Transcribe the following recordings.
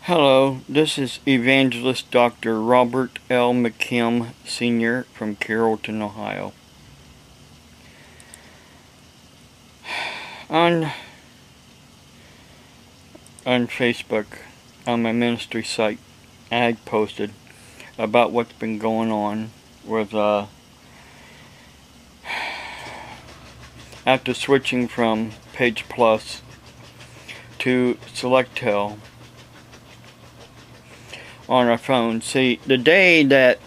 Hello, this is Evangelist Dr. Robert L. McKim, Sr. from Carrollton, Ohio. On Facebook, on my ministry site, I posted about what's been going on with, after switching from Page Plus to Selectel on our phone. See, the day that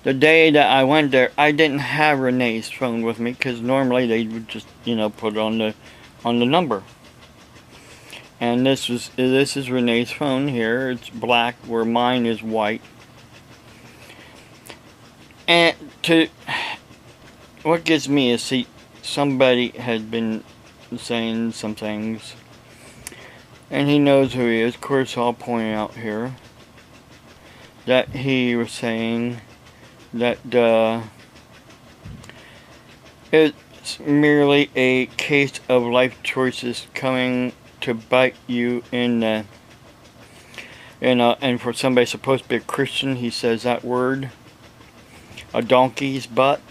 I went there, I didn't have Renee's phone with me because normally they would just, put it on the number. And this is Renee's phone here. It's black where mine is white. And what gets me is, see, somebody has been saying some things, and he knows who he is. Of course, I'll point out here that he was saying that it's merely a case of life choices coming to bite you in the, and for somebody supposed to be a Christian, he says that word, a donkey's butt.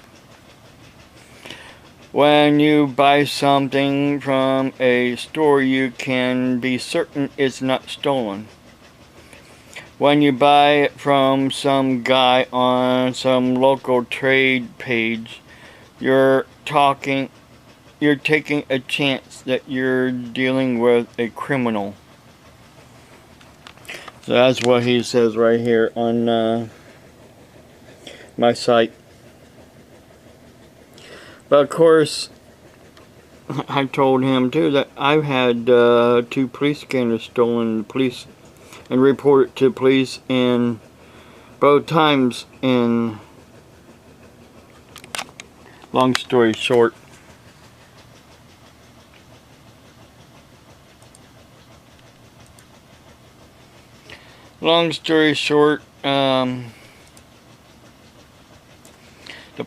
When you buy something from a store, you can be certain it's not stolen. When you buy it from some guy on some local trade page, you're taking a chance that you're dealing with a criminal. So that's what he says right here on my site. But of course, I told him too that I've had 2 police scanners stolen and reported to police, in both times. In long story short, the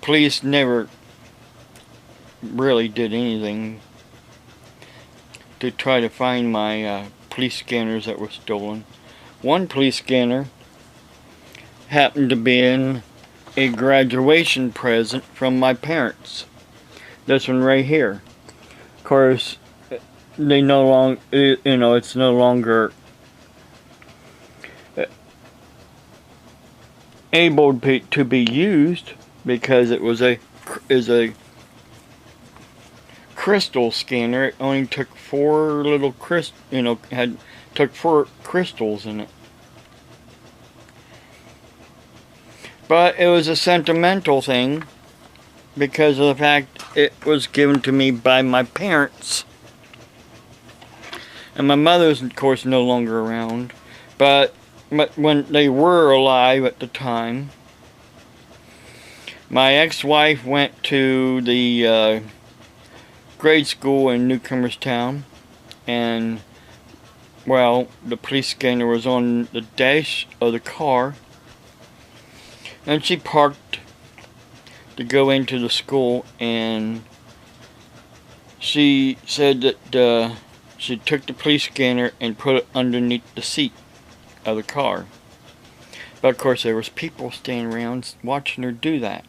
police never really did anything to try to find my police scanners that were stolen. One police scanner happened to be in a graduation present from my parents. This one right here. Of course, they no longer, it's no longer able to be used because it was a crystal scanner. It only took 4 little took 4 crystals in it. But it was a sentimental thing because of the fact it was given to me by my parents. And my mother's, of course, no longer around. But when they were alive at the time, my ex-wife went to the grade school in Newcomerstown, and well, the police scanner was on the dash of the car, and she parked to go into the school, and she said that she took the police scanner and put it underneath the seat of the car. But of course there was people standing around watching her do that.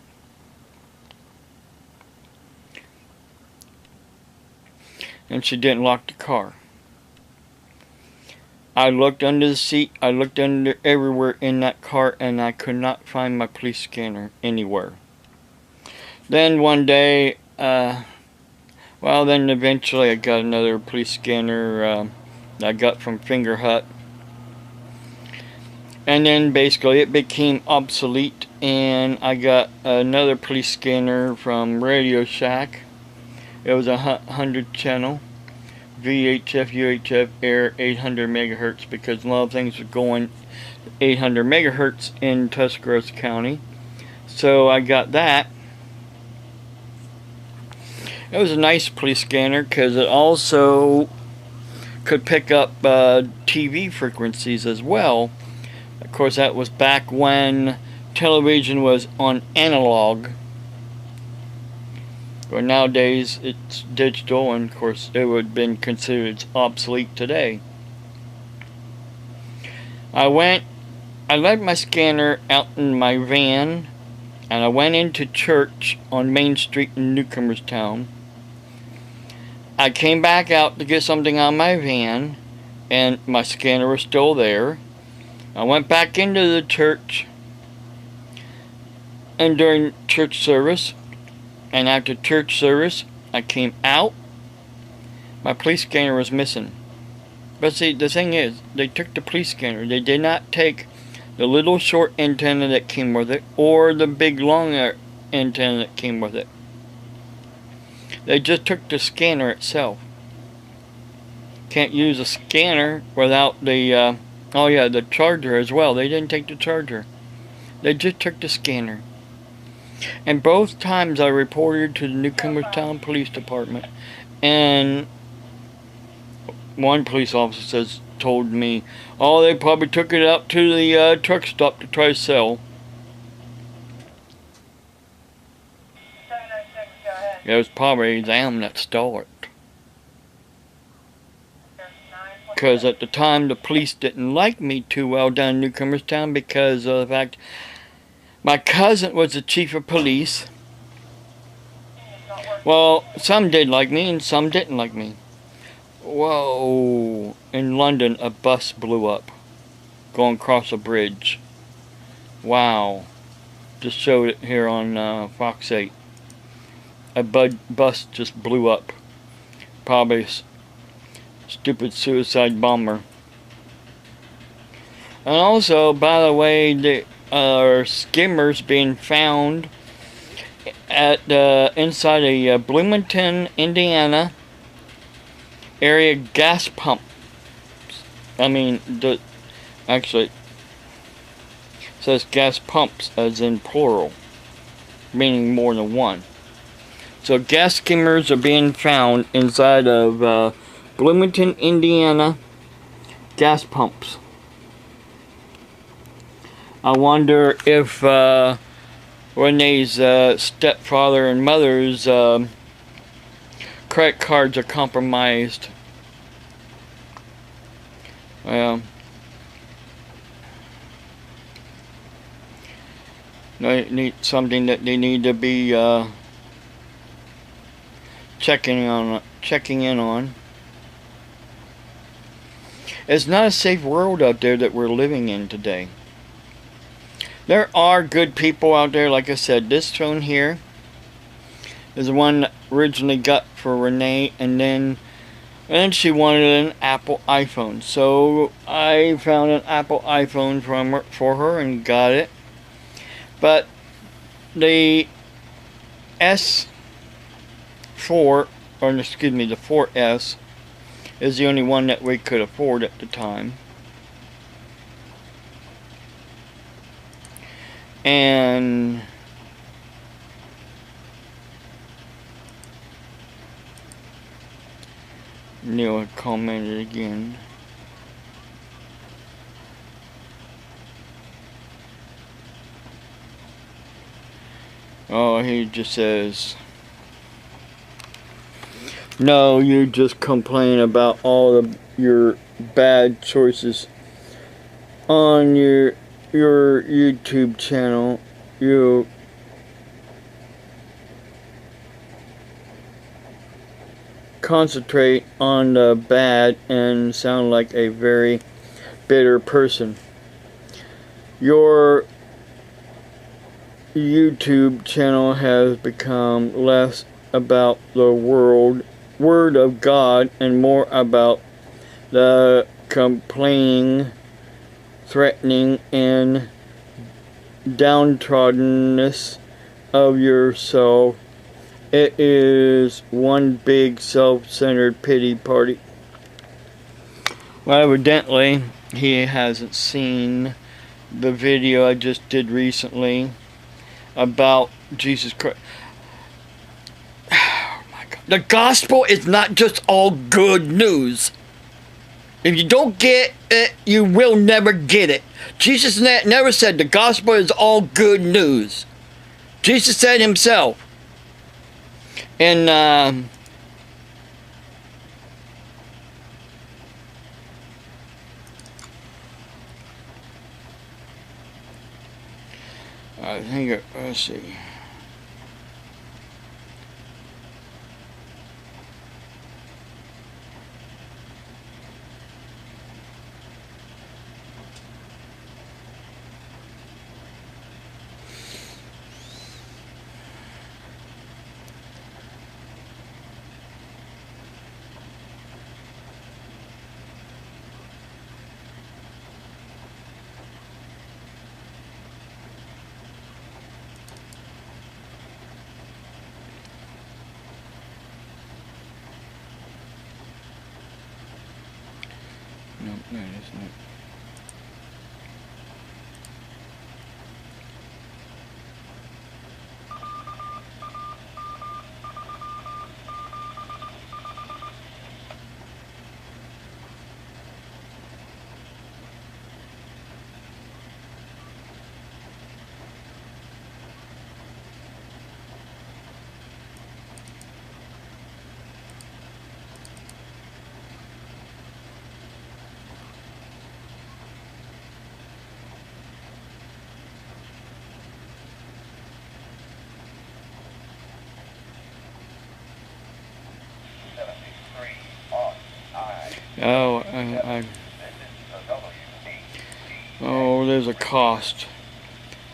And she didn't lock the car. I looked under the seat, I looked under everywhere in that car, and I could not find my police scanner anywhere. Then one day, then eventually I got another police scanner I got from Finger Hut. And then basically it became obsolete, and I got another police scanner from Radio Shack. It was a 100 channel VHF UHF air 800 megahertz, because a lot of things were going 800 megahertz in Tuscarawas County. So I got that. It was a nice police scanner because it also could pick up TV frequencies as well. Of course, that was back when television was on analog. But nowadays it's digital, and of course it would have been considered obsolete today. I left my scanner out in my van, and I went into church on Main Street in Newcomerstown. I came back out to get something out of my van, and my scanner was still there. I went back into the church, and during church service, and after church service, I came out. My police scanner was missing. But see, the thing is, they took the police scanner. They did not take the little short antenna that came with it, or the big long antenna that came with it. They just took the scanner itself. Can't use a scanner without the, oh yeah, the charger as well. They didn't take the charger. They just took the scanner. And both times I reported to the Newcomerstown Police Department, and one police officer told me, oh, they probably took it out to the truck stop to try to sell. It was probably them that stole it. Because at the time the police didn't like me too well down in Newcomerstown because of the fact my cousin was the chief of police. Well, some did like me and some didn't like me. Whoa, in London a bus blew up going across a bridge. Wow. Just showed it here on Fox 8. A bus just blew up. Probably a stupid suicide bomber. And also, by the way, there are skimmers being found at inside a Bloomington, Indiana area gas pump. I mean, actually it says gas pumps as in plural, meaning more than one. So gas skimmers are being found inside of Bloomington, Indiana gas pumps. I wonder if Renee's stepfather and mother's credit cards are compromised. Well, they need something that they need to be checking in on. It's not a safe world out there that we're living in today. There are good people out there. Like I said, this phone here is the one that originally got for Renee, and then she wanted an Apple iPhone. So I found an Apple iPhone for her and got it. But the S4, or excuse me, the 4S is the only one that we could afford at the time. And Neil commented again. Oh, he just says, no, you just complain about all of your bad choices on your YouTube channel. You concentrate on the bad and sound like a very bitter person. Your YouTube channel has become less about the word of God and more about the complaining, threatening, and downtroddenness of yourself. It is one big self-centered pity party. Well, evidently he hasn't seen the video I just did recently about Jesus Christ. Oh my God. The gospel is not just all good news. If you don't get it, you will never get it. Jesus never said the gospel is all good news. Jesus said himself in I think it, let's see. No, that isn't it. Oh, oh, there's a cost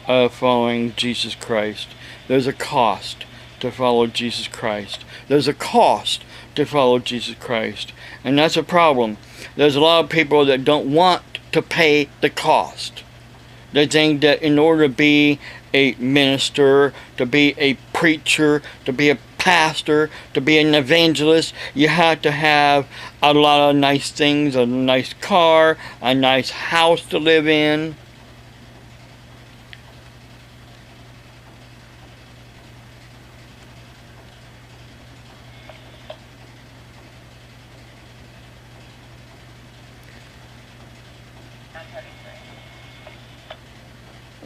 of following Jesus Christ. There's a cost to follow Jesus Christ. There's a cost to follow Jesus Christ. And that's a problem. There's a lot of people that don't want to pay the cost. They think that in order to be a minister, to be a preacher, to be a pastor, to be an evangelist, you have to have a lot of nice things, a nice car, a nice house to live in.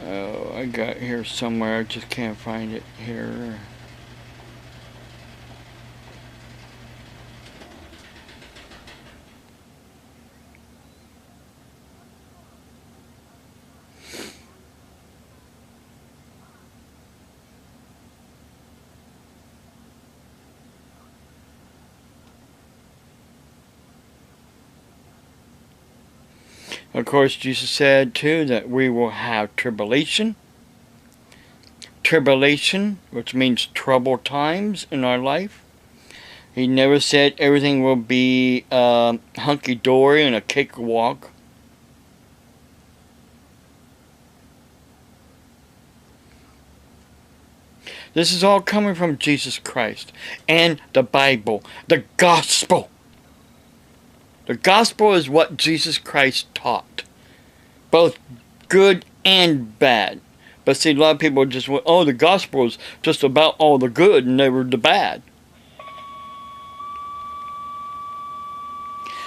Oh, I got it here somewhere, I just can't find it here. Of course, Jesus said too that we will have tribulation. Tribulation, which means troubled times in our life. He never said everything will be hunky-dory and a cakewalk. This is all coming from Jesus Christ and the Bible, the gospel. The gospel is what Jesus Christ taught, both good and bad. But see, a lot of people just went, oh, the gospel is just about all the good and never the bad.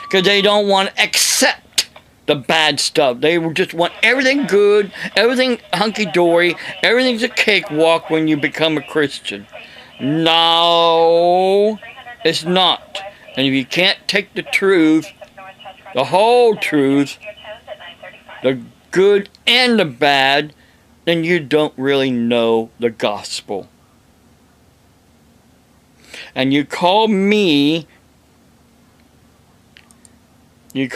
Because they don't want to accept the bad stuff. They just want everything good, everything hunky-dory, everything's a cakewalk when you become a Christian. No, it's not. And if you can't take the truth, the whole truth, the good and the bad, then you don't really know the gospel. And you call me, you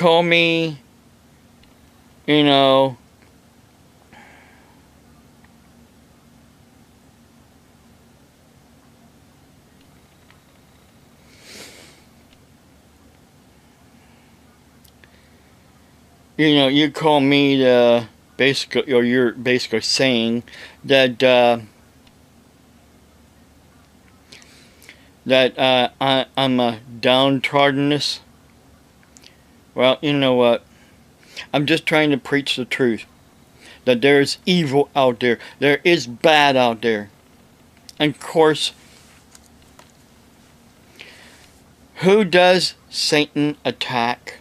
know, you call me the basically, or you're basically saying that I'm a downtroddenness. Well, you know what? I'm just trying to preach the truth. That there is evil out there. There is bad out there. And of course, who does Satan attack?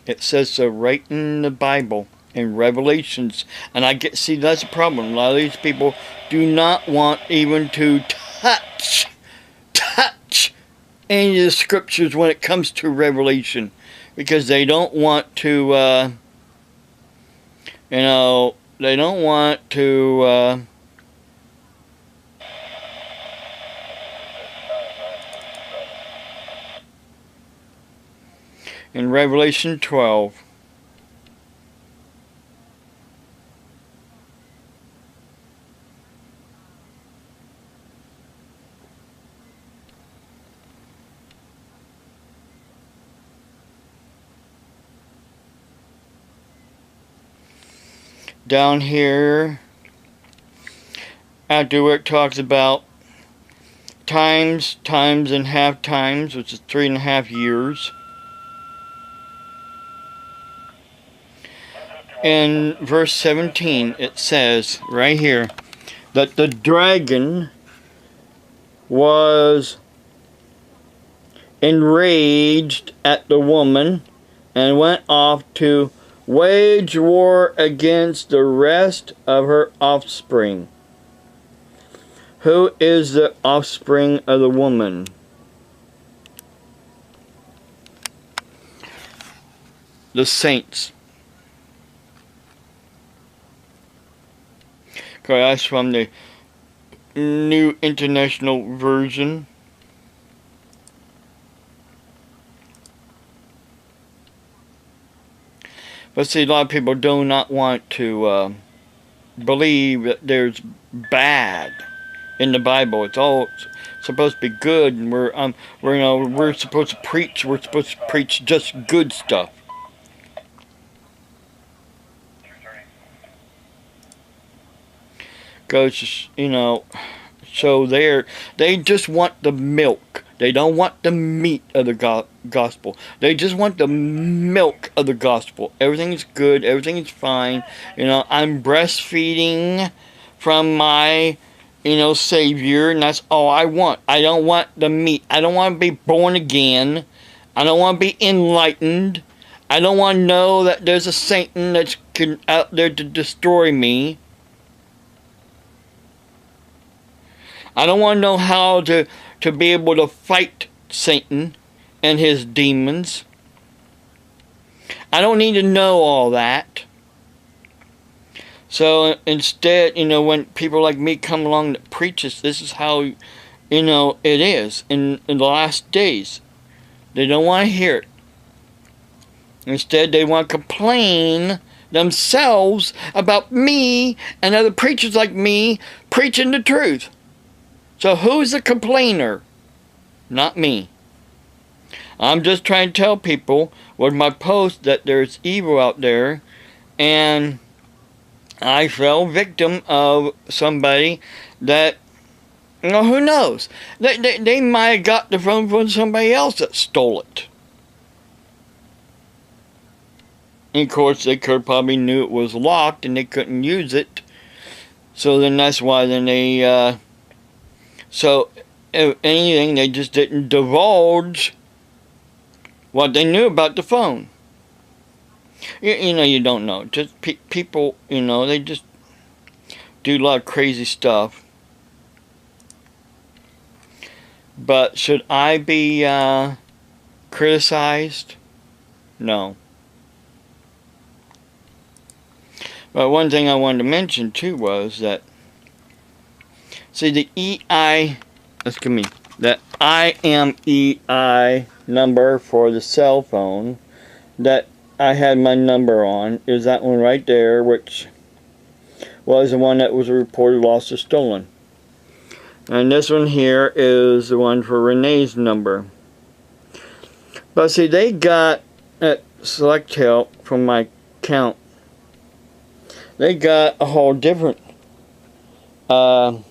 It says so right in the Bible, in Revelations. And see, that's a problem. A lot of these people do not want even to touch any of the scriptures when it comes to Revelation. Because they don't want to, they don't want to in Revelation 12. Down here, after where it talks about times, and half times, which is 3.5 years. In verse 17, it says right here that the dragon was enraged at the woman and went off to wage war against the rest of her offspring. Who is the offspring of the woman? The saints. Okay, that's from the New International Version. But see, a lot of people do not want to believe that there's bad in the Bible. It's all supposed to be good, and we're supposed to preach. We're supposed to preach just good stuff. Because so they just want the milk. They don't want the meat of the gospel. They just want the milk of the gospel. Everything's good. Everything's fine. I'm breastfeeding from my, Savior, and that's all I want. I don't want the meat. I don't want to be born again. I don't want to be enlightened. I don't want to know that there's a Satan that's out there to destroy me. I don't want to know how to be able to fight Satan and his demons. I don't need to know all that. So instead, when people like me come along that preaches, this is how, it is in the last days. They don't want to hear it. Instead, they want to complain themselves about me and other preachers like me preaching the truth. So who's the complainer? Not me. I'm just trying to tell people with my post that there's evil out there, and I fell victim of somebody that, who knows? They might have got the phone from somebody else that stole it. And of course, they probably knew it was locked and they couldn't use it. So then that's why they, so, if anything, they just didn't divulge what they knew about the phone. You don't know. Just people, they just do a lot of crazy stuff. But should I be criticized? No. But one thing I wanted to mention too was that, see, the that IMEI number for the cell phone that I had my number on is that one right there, which was the one that was reported lost or stolen. And this one here is the one for Renee's number. But see, they got at SelectTel from my account. They got a whole different, as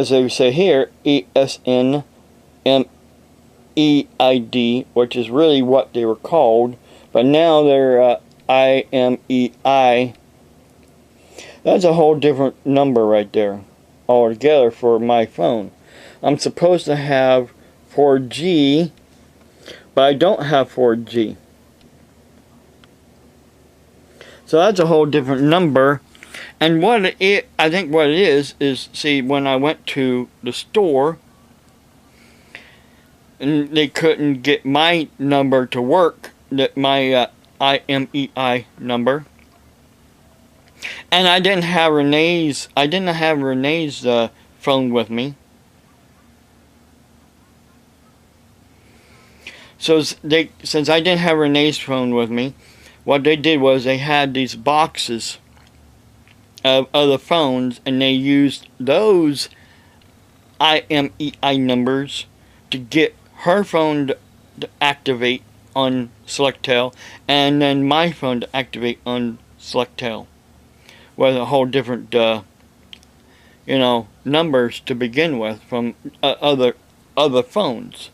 they say here, ESNMEID, which is really what they were called, but now they're IMEI. That's a whole different number right there altogether for my phone. I'm supposed to have 4G, but I don't have 4G. So that's a whole different number. And I think what it is, see, when I went to the store, and they couldn't get my number to work, my IMEI number. And I didn't have Renee's phone with me. So since I didn't have Renee's phone with me, what they did was they had these boxes of other phones, and they used those IMEI numbers to get her phone to activate on Selectel, and then my phone to activate on Selectel, with a whole different, numbers to begin with from other phones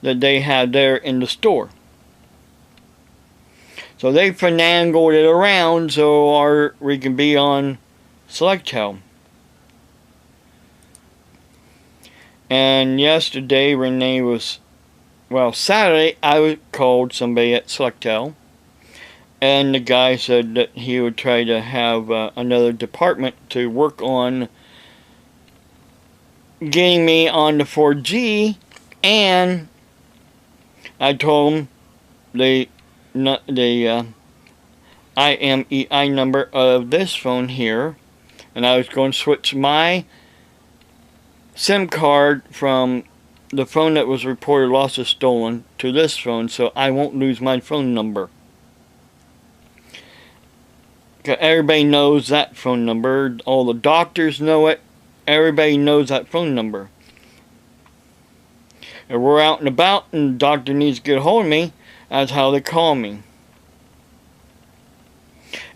that they had there in the store. So they finagled it around so we can be on Selectel. And yesterday, Saturday, I called somebody at Selectel, and the guy said that he would try to have another department to work on getting me on the 4G, and I told him the IMEI number of this phone here, and I was going to switch my SIM card from the phone that was reported lost or stolen to this phone, so I won't lose my phone number. Everybody knows that phone number. All the doctors know it. Everybody knows that phone number. If we're out and about and the doctor needs to get a hold of me, that's how they call me.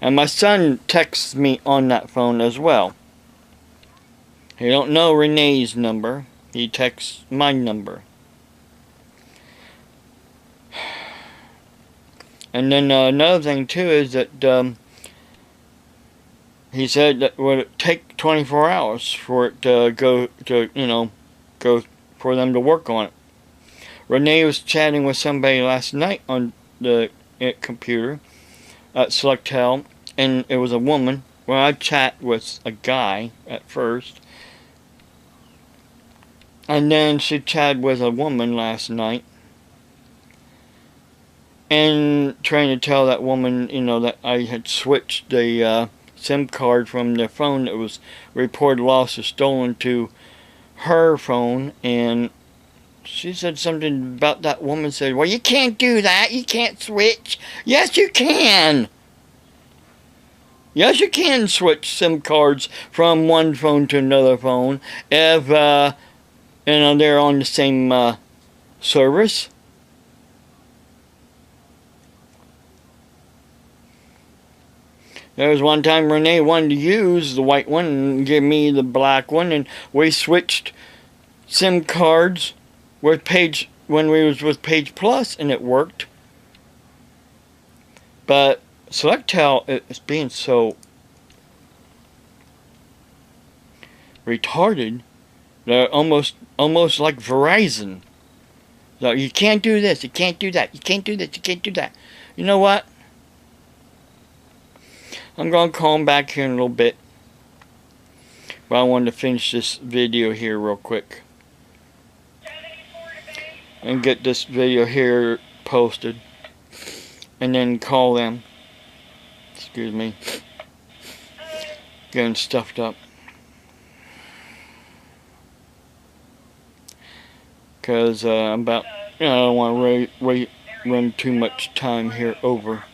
And my son texts me on that phone as well. He don't know Renee's number. He texts my number. And then another thing too is that he said that it would take 24 hours for it to go for them to work on it. Renee was chatting with somebody last night on the computer at Selectel, and it was a woman. Well, I chat with a guy at first, and then she chatted with a woman last night, and trying to tell that woman, that I had switched the SIM card from the phone that was reported lost or stolen to her phone, and she said something about that woman said, well, you can't do that, you can't switch. Yes, you can. Yes, you can switch SIM cards from one phone to another phone if they're on the same service. There was one time Renee wanted to use the white one and give me the black one, and we switched SIM cards with when we was with Page Plus, and it worked. But Selectel is being so retarded. They're almost like Verizon. So you can't do this, you can't do that, you can't do this, you can't do that. You know what? I'm going to call them back here in a little bit. But I wanted to finish this video here real quick. And get this video here posted. And then call them. Excuse me. Getting stuffed up. Because I don't want to run too much time here over.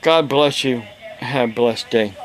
God bless you. Have a blessed day.